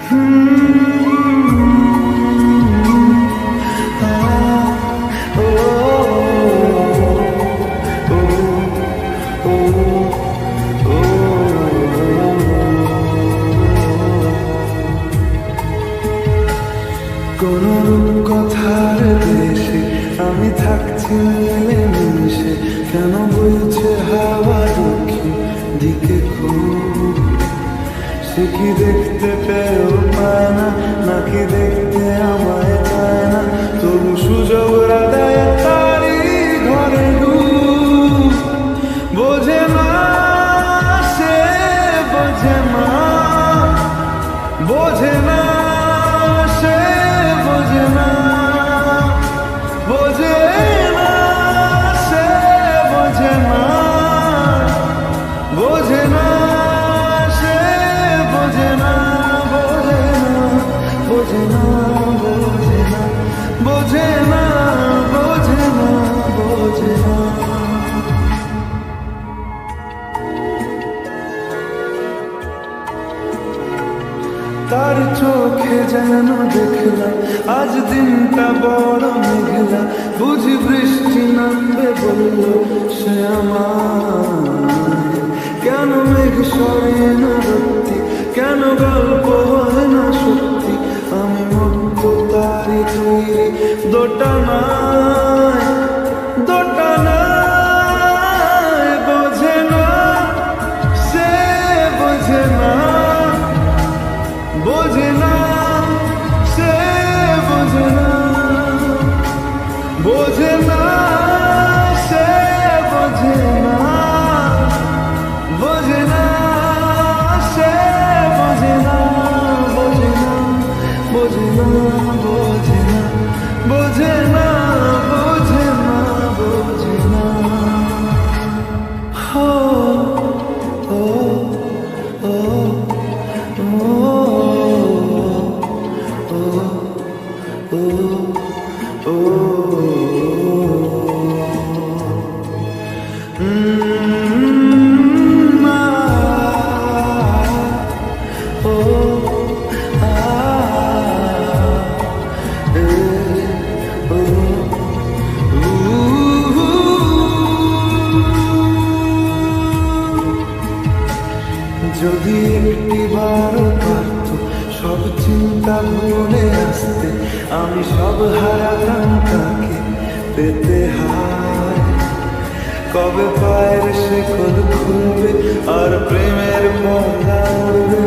কোন কথার দেশে আমি থাকছি মিলেমিশে, কেন বইছে হাওয়া দক্ষিণ দিকে খুব? সে কি দেখতে পেয়েও পায় না, নাকি দেখতে আমায় চায় না? তবু সুযোগ রাধায় তারি ঘরে ডুব। বোঝে না সে, বোঝে না, বোঝে না সে, বোঝে না, বোঝে না সে, বোঝে না, বোঝে না সে, বোঝে না, বোঝে না, বোঝে না, বোঝে না, বোঝে না, বোঝে না, বোঝে না। তার চোখে যেন দেখলাম আজ দিনটা বড় মেঘলা, বুঝি বৃষ্টি নামবে বলল সে আমায়। কেন মেঘ সরে না সত্যি, কেন গল্প হয় না সত্যি? আমি মুক্ত তারি তৈরি দোটানায়, দোটানায়। বোঝে না সে, বোঝে না, বোঝে না সে, বোঝে না, বোঝে না সে, বোঝে না, বোঝে না সে, বোঝে না, বোঝে না, বোঝে না, বোঝে না, বোঝে না, বোঝে না, বোঝে না। হো ও ও যদি একটিবার পারত সব চিন্তা ভুলে আসতে, আমি সব হারাতাম তাকে পেতে হায়। কবে পায়ের শেকল খুলবে আর প্রেমের পর্দা উড়বে,